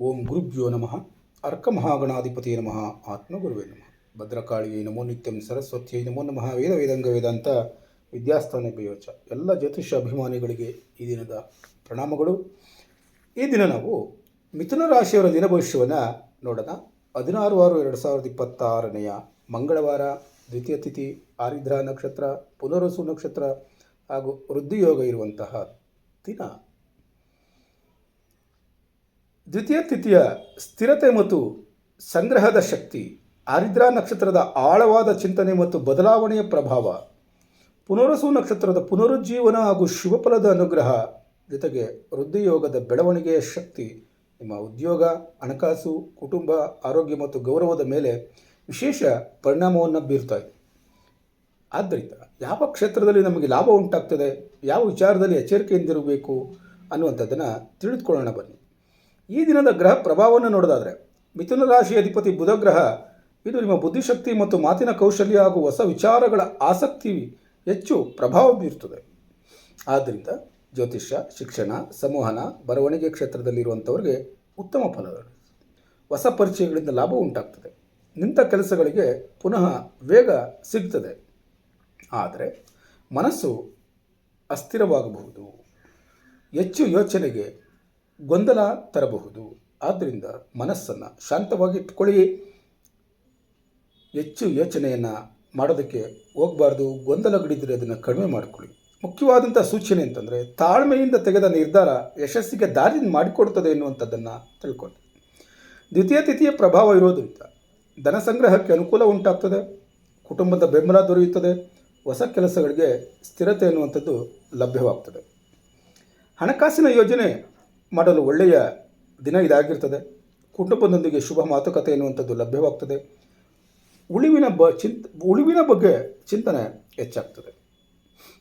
ಓಂ ಗುರುಭ್ಯೋ ನಮಃ. ಅರ್ಕಮಹಾಗಣಾಧಿಪತಿಯೇ ನಮಃ. ಆತ್ಮಗುರುವೇ ನಮಃ. ಭದ್ರಕಾಳಿಯೇ ನಮೋ ನಿತ್ಯಂ. ಸರಸ್ವತಿಯೇ ನಮೋ ನಮಃ. ವೇದ ವೇದಾಂಗ ವೇದಾಂತ ವಿದ್ಯಾಸ್ಥಾನ ಬೇಯೋಚ. ಎಲ್ಲ ಜ್ಯೋತಿಷ ಅಭಿಮಾನಿಗಳಿಗೆ ಈ ದಿನದ ಪ್ರಣಾಮಗಳು. ಈ ದಿನ ನಾವು ಮಿಥುನ ರಾಶಿಯವರ ದಿನ ಭವಿಷ್ಯವನ್ನು ನೋಡೋಣ. 16/6/2026 ಮಂಗಳವಾರ, ದ್ವಿತೀಯ ತಿಥಿ, ಆರಿದ್ರ ನಕ್ಷತ್ರ, ಪುನರ್ವಸು ನಕ್ಷತ್ರ ಹಾಗೂ ವೃದ್ಧಿಯೋಗ ಇರುವಂತಹ ದಿನ. ದ್ವಿತೀಯ ತಿಥಿಯ ಸ್ಥಿರತೆ ಮತ್ತು ಸಂಗ್ರಹದ ಶಕ್ತಿ, ಆರಿದ್ರಾ ನಕ್ಷತ್ರದ ಆಳವಾದ ಚಿಂತನೆ ಮತ್ತು ಬದಲಾವಣೆಯ ಪ್ರಭಾವ, ಪುನರ್ವಸು ನಕ್ಷತ್ರದ ಪುನರುಜ್ಜೀವನ ಹಾಗೂ ಶುಭಫಲದ ಅನುಗ್ರಹ, ಜೊತೆಗೆ ವೃದ್ಧಿಯೋಗದ ಬೆಳವಣಿಗೆಯ ಶಕ್ತಿ ನಿಮ್ಮ ಉದ್ಯೋಗ, ಹಣಕಾಸು, ಕುಟುಂಬ, ಆರೋಗ್ಯ ಮತ್ತು ಗೌರವದ ಮೇಲೆ ವಿಶೇಷ ಪರಿಣಾಮವನ್ನು ಬೀರ್ತಾ ಇದೆ. ಆದ್ದರಿಂದ ಯಾವ ಕ್ಷೇತ್ರದಲ್ಲಿ ನಮಗೆ ಲಾಭ ಉಂಟಾಗ್ತದೆ, ಯಾವ ವಿಚಾರದಲ್ಲಿ ಎಚ್ಚರಿಕೆಯಿಂದಿರಬೇಕು ಅನ್ನುವಂಥದ್ದನ್ನು ತಿಳಿದುಕೊಳ್ಳೋಣ ಬನ್ನಿ. ಈ ದಿನದ ಗ್ರಹ ಪ್ರಭಾವವನ್ನು ನೋಡೋದಾದರೆ, ಮಿಥುನ ರಾಶಿಯ ಅಧಿಪತಿ ಬುಧ ಗ್ರಹ. ಇದು ನಿಮ್ಮ ಬುದ್ಧಿಶಕ್ತಿ ಮತ್ತು ಮಾತಿನ ಕೌಶಲ್ಯ ಹಾಗೂ ಹೊಸ ವಿಚಾರಗಳ ಆಸಕ್ತಿ ಹೆಚ್ಚು ಪ್ರಭಾವ ಬೀರುತ್ತದೆ. ಆದ್ದರಿಂದ ಜ್ಯೋತಿಷ್ಯ, ಶಿಕ್ಷಣ, ಸಂವಹನ, ಬರವಣಿಗೆ ಕ್ಷೇತ್ರದಲ್ಲಿರುವಂಥವ್ರಿಗೆ ಉತ್ತಮ ಫಲಗಳು, ಹೊಸ ಪರಿಚಯಗಳಿಂದ ಲಾಭ ಉಂಟಾಗ್ತದೆ. ನಿಂತ ಕೆಲಸಗಳಿಗೆ ಪುನಃ ವೇಗ ಸಿಗ್ತದೆ. ಆದರೆ ಮನಸ್ಸು ಅಸ್ಥಿರವಾಗಬಹುದು, ಹೆಚ್ಚು ಯೋಚನೆಗೆ ಗೊಂದಲ ತರಬಹುದು. ಆದ್ದರಿಂದ ಮನಸ್ಸನ್ನು ಶಾಂತವಾಗಿ ಇಟ್ಕೊಳ್ಳಿ. ಹೆಚ್ಚು ಯೋಚನೆಯನ್ನು ಮಾಡೋದಕ್ಕೆ ಹೋಗಬಾರ್ದು. ಗೊಂದಲಗಳಿದ್ದರೆ ಅದನ್ನು ಕಡಿಮೆ ಮಾಡಿಕೊಳ್ಳಿ. ಮುಖ್ಯವಾದಂಥ ಸೂಚನೆ ಅಂತಂದರೆ, ತಾಳ್ಮೆಯಿಂದ ತೆಗೆದ ನಿರ್ಧಾರ ಯಶಸ್ಸಿಗೆ ದಾರಿ ಮಾಡಿಕೊಡ್ತದೆ ಎನ್ನುವಂಥದ್ದನ್ನು ತಿಳ್ಕೊಳ್ಳಿ. ದ್ವಿತೀಯ ತಿಥಿಯ ಪ್ರಭಾವ ಇರೋದ್ರಿಂದ ಧನ ಸಂಗ್ರಹಕ್ಕೆ ಅನುಕೂಲ ಉಂಟಾಗ್ತದೆ, ಕುಟುಂಬದ ಬೆಂಬಲ ದೊರೆಯುತ್ತದೆ, ಹೊಸ ಕೆಲಸಗಳಿಗೆ ಸ್ಥಿರತೆ ಎನ್ನುವಂಥದ್ದು ಲಭ್ಯವಾಗ್ತದೆ. ಹಣಕಾಸಿನ ಯೋಜನೆ ಮಾಡಲು ಒಳ್ಳೆಯ ದಿನ ಇದಾಗಿರ್ತದೆ. ಕುಟುಂಬದೊಂದಿಗೆ ಶುಭ ಮಾತುಕತೆ ಎನ್ನುವಂಥದ್ದು ಲಭ್ಯವಾಗ್ತದೆ. ಉಳಿವಿನ ಬಗ್ಗೆ ಚಿಂತನೆ ಹೆಚ್ಚಾಗ್ತದೆ.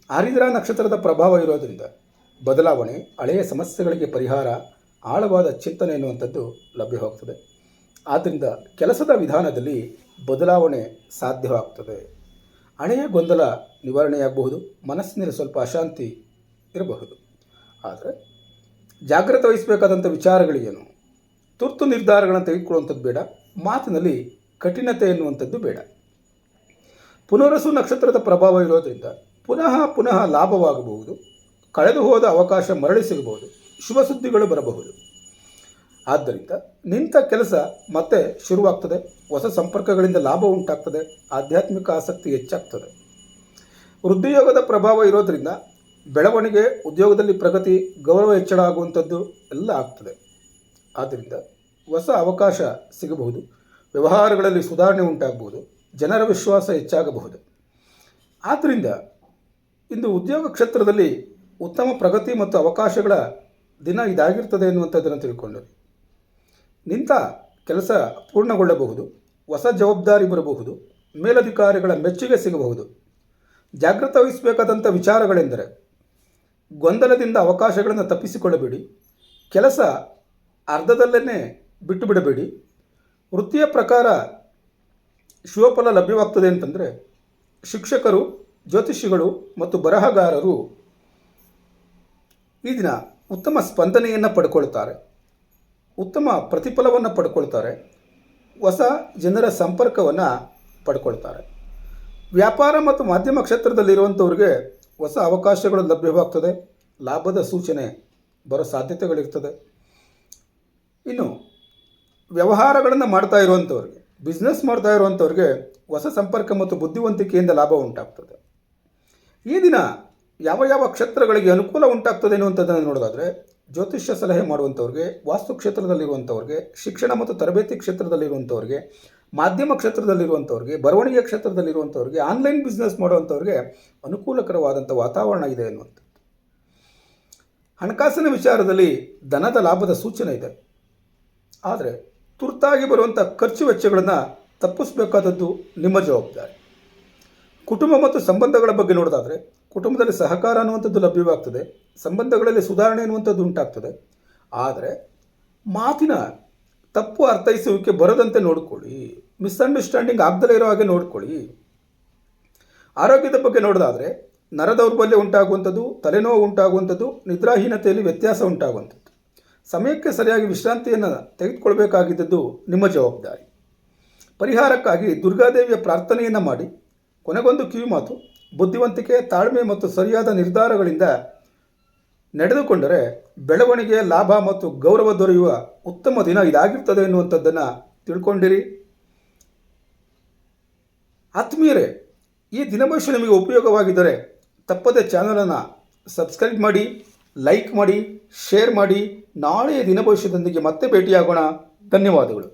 ಆರಿದ್ರ ನಕ್ಷತ್ರದ ಪ್ರಭಾವ ಇರೋದರಿಂದ ಬದಲಾವಣೆ, ಹಳೆಯ ಸಮಸ್ಯೆಗಳಿಗೆ ಪರಿಹಾರ, ಆಳವಾದ ಚಿಂತನೆ ಎನ್ನುವಂಥದ್ದು ಲಭ್ಯವಾಗ್ತದೆ. ಆದ್ದರಿಂದ ಕೆಲಸದ ವಿಧಾನದಲ್ಲಿ ಬದಲಾವಣೆ ಸಾಧ್ಯವಾಗ್ತದೆ. ಹಳೆಯ ಗೊಂದಲ ನಿವಾರಣೆಯಾಗಬಹುದು. ಮನಸ್ಸಿನಲ್ಲಿ ಸ್ವಲ್ಪ ಅಶಾಂತಿ ಇರಬಹುದು. ಆದರೆ ಜಾಗ್ರತೆ ವಹಿಸಬೇಕಾದಂಥ ವಿಚಾರಗಳಿಗೇನು, ತುರ್ತು ನಿರ್ಧಾರಗಳನ್ನು ತೆಗೆದುಕೊಳ್ಳುವಂಥದ್ದು ಬೇಡ. ಮಾತಿನಲ್ಲಿ ಕಠಿಣತೆ ಎನ್ನುವಂಥದ್ದು ಬೇಡ. ಪುನರ್ವಸು ನಕ್ಷತ್ರದ ಪ್ರಭಾವ ಇರೋದರಿಂದ ಪುನಃ ಲಾಭವಾಗಬಹುದು. ಕಳೆದು ಹೋದ ಅವಕಾಶ ಮರಳಿ ಸಿಗಬಹುದು. ಶುಭ ಸುದ್ದಿಗಳು ಬರಬಹುದು. ಆದ್ದರಿಂದ ನಿಂತ ಕೆಲಸ ಮತ್ತೆ ಶುರುವಾಗ್ತದೆ. ಹೊಸ ಸಂಪರ್ಕಗಳಿಂದ ಲಾಭ ಉಂಟಾಗ್ತದೆ. ಆಧ್ಯಾತ್ಮಿಕ ಆಸಕ್ತಿ ಹೆಚ್ಚಾಗ್ತದೆ. ವೃದ್ಧಿಯೋಗದ ಪ್ರಭಾವ ಇರೋದರಿಂದ ಬೆಳವಣಿಗೆ, ಉದ್ಯೋಗದಲ್ಲಿ ಪ್ರಗತಿ, ಗೌರವ ಹೆಚ್ಚಳ ಆಗುವಂಥದ್ದು ಎಲ್ಲ ಆಗ್ತದೆ. ಆದ್ದರಿಂದ ಹೊಸ ಅವಕಾಶ ಸಿಗಬಹುದು. ವ್ಯವಹಾರಗಳಲ್ಲಿ ಸುಧಾರಣೆ ಉಂಟಾಗಬಹುದು. ಜನರ ವಿಶ್ವಾಸ ಹೆಚ್ಚಾಗಬಹುದು. ಆದ್ದರಿಂದ ಇಂದು ಉದ್ಯೋಗ ಕ್ಷೇತ್ರದಲ್ಲಿ ಉತ್ತಮ ಪ್ರಗತಿ ಮತ್ತು ಅವಕಾಶಗಳ ದಿನ ಇದಾಗಿರ್ತದೆ ಎನ್ನುವಂಥದ್ದನ್ನು ತಿಳ್ಕೊಂಡ್ರಿ. ನಿಂತ ಕೆಲಸ ಪೂರ್ಣಗೊಳ್ಳಬಹುದು. ಹೊಸ ಜವಾಬ್ದಾರಿ ಬರಬಹುದು. ಮೇಲಧಿಕಾರಿಗಳ ಮೆಚ್ಚುಗೆ ಸಿಗಬಹುದು. ಜಾಗೃತ ವಹಿಸಬೇಕಾದಂಥ ವಿಚಾರಗಳೆಂದರೆ, ಗೊಂದಲದಿಂದ ಅವಕಾಶಗಳನ್ನು ತಪ್ಪಿಸಿಕೊಳ್ಳಬೇಡಿ. ಕೆಲಸ ಅರ್ಧದಲ್ಲೇ ಬಿಟ್ಟು ಬಿಡಬೇಡಿ. ವೃತ್ತಿಯ ಪ್ರಕಾರ ಶುಭಫಲ ಲಭ್ಯವಾಗ್ತದೆ ಅಂತಂದರೆ, ಶಿಕ್ಷಕರು, ಜ್ಯೋತಿಷಿಗಳು ಮತ್ತು ಬರಹಗಾರರು ಈ ದಿನ ಉತ್ತಮ ಸ್ಪಂದನೆಯನ್ನು ಪಡ್ಕೊಳ್ತಾರೆ. ಉತ್ತಮ ಪ್ರತಿಫಲವನ್ನು ಪಡ್ಕೊಳ್ತಾರೆ. ಹೊಸ ಜನರ ಸಂಪರ್ಕವನ್ನು ಪಡ್ಕೊಳ್ತಾರೆ. ವ್ಯಾಪಾರ ಮತ್ತು ಮಾಧ್ಯಮ ಕ್ಷೇತ್ರದಲ್ಲಿರುವಂಥವ್ರಿಗೆ ಹೊಸ ಅವಕಾಶಗಳು ಲಭ್ಯವಾಗ್ತದೆ. ಲಾಭದ ಸೂಚನೆ ಬರೋ ಸಾಧ್ಯತೆಗಳಿರ್ತದೆ. ಇನ್ನು ವ್ಯವಹಾರಗಳನ್ನು ಮಾಡ್ತಾ ಇರುವಂಥವ್ರಿಗೆ, ಬಿಸ್ನೆಸ್ ಮಾಡ್ತಾ ಇರುವಂಥವ್ರಿಗೆ ಹೊಸ ಸಂಪರ್ಕ ಮತ್ತು ಬುದ್ಧಿವಂತಿಕೆಯಿಂದ ಲಾಭ ಉಂಟಾಗ್ತದೆ. ಈ ದಿನ ಯಾವ ಕ್ಷೇತ್ರಗಳಿಗೆ ಅನುಕೂಲ ಉಂಟಾಗ್ತದೆ ಎನ್ನುವಂಥದ್ದನ್ನು ನೋಡೋದಾದರೆ, ಜ್ಯೋತಿಷ್ಯ ಸಲಹೆ ಮಾಡುವಂಥವ್ರಿಗೆ, ವಾಸ್ತು ಕ್ಷೇತ್ರದಲ್ಲಿರುವಂಥವ್ರಿಗೆ, ಶಿಕ್ಷಣ ಮತ್ತು ತರಬೇತಿ ಕ್ಷೇತ್ರದಲ್ಲಿರುವಂಥವ್ರಿಗೆ, ಮಾಧ್ಯಮ ಕ್ಷೇತ್ರದಲ್ಲಿರುವಂಥವ್ರಿಗೆ, ಬರವಣಿಗೆ ಕ್ಷೇತ್ರದಲ್ಲಿರುವಂಥವ್ರಿಗೆ, ಆನ್ಲೈನ್ ಬಿಸ್ನೆಸ್ ಮಾಡುವಂಥವ್ರಿಗೆ ಅನುಕೂಲಕರವಾದಂಥ ವಾತಾವರಣ ಇದೆ ಎನ್ನುವಂಥದ್ದು. ಹಣಕಾಸಿನ ವಿಚಾರದಲ್ಲಿ ಧನದ ಲಾಭದ ಸೂಚನೆ ಇದೆ. ಆದರೆ ತುರ್ತಾಗಿ ಬರುವಂಥ ಖರ್ಚು ವೆಚ್ಚಗಳನ್ನು ತಪ್ಪಿಸಬೇಕಾದದ್ದು ನಿಮ್ಮ ಜವಾಬ್ದಾರಿ. ಕುಟುಂಬ ಮತ್ತು ಸಂಬಂಧಗಳ ಬಗ್ಗೆ ನೋಡೋದಾದರೆ, ಕುಟುಂಬದಲ್ಲಿ ಸಹಕಾರ ಅನ್ನುವಂಥದ್ದು ಲಭ್ಯವಾಗ್ತದೆ. ಸಂಬಂಧಗಳಲ್ಲಿ ಸುಧಾರಣೆ ಅನ್ನುವಂಥದ್ದು ಉಂಟಾಗ್ತದೆ. ಆದರೆ ಮಾತಿನ ತಪ್ಪು ಅರ್ಥೈಸುವಿಕೆ ಬರದಂತೆ ನೋಡಿಕೊಳ್ಳಿ. ಮಿಸ್ಅಂಡರ್ಸ್ಟ್ಯಾಂಡಿಂಗ್ ಆಗದಲ್ಲೇ ಇರೋ ಹಾಗೆ ನೋಡಿಕೊಳ್ಳಿ. ಆರೋಗ್ಯದ ಬಗ್ಗೆ ನೋಡೋದಾದರೆ, ನರ ದೌರ್ಬಲ್ಯ ಉಂಟಾಗುವಂಥದ್ದು, ತಲೆನೋವು ಉಂಟಾಗುವಂಥದ್ದು, ನಿದ್ರಾಹೀನತೆಯಲ್ಲಿ ವ್ಯತ್ಯಾಸ ಉಂಟಾಗುವಂಥದ್ದು, ಸಮಯಕ್ಕೆ ಸರಿಯಾಗಿ ವಿಶ್ರಾಂತಿಯನ್ನು ತೆಗೆದುಕೊಳ್ಬೇಕಾಗಿದ್ದದ್ದು ನಿಮ್ಮ ಜವಾಬ್ದಾರಿ. ಪರಿಹಾರಕ್ಕಾಗಿ ದುರ್ಗಾದೇವಿಯ ಪ್ರಾರ್ಥನೆಯನ್ನು ಮಾಡಿ. ಕೊನೆಗೊಂದು ಕಿವಿಮಾತು: ಬುದ್ಧಿವಂತಿಕೆ, ತಾಳ್ಮೆ ಮತ್ತು ಸರಿಯಾದ ನಿರ್ಧಾರಗಳಿಂದ ನಡೆದುಕೊಂಡರೆ ಬೆಳವಣಿಗೆ, ಲಾಭ ಮತ್ತು ಗೌರವ ದೊರೆಯುವ ಉತ್ತಮ ದಿನ ಇದಾಗಿರ್ತದೆ ಎನ್ನುವಂಥದ್ದನ್ನು ತಿಳ್ಕೊಂಡಿರಿ. ಆತ್ಮೀಯರೇ, ಈ ದಿನಭವಿಷ್ಯ ನಿಮಗೆ ಉಪಯೋಗವಾಗಿದ್ದರೆ ತಪ್ಪದೆ ಚಾನಲನ್ನು ಸಬ್ಸ್ಕ್ರೈಬ್ ಮಾಡಿ, ಲೈಕ್ ಮಾಡಿ, ಶೇರ್ ಮಾಡಿ. ನಾಳೆಯ ದಿನಭವಿಷ್ಯದೊಂದಿಗೆ ಮತ್ತೆ ಭೇಟಿಯಾಗೋಣ. ಧನ್ಯವಾದಗಳು.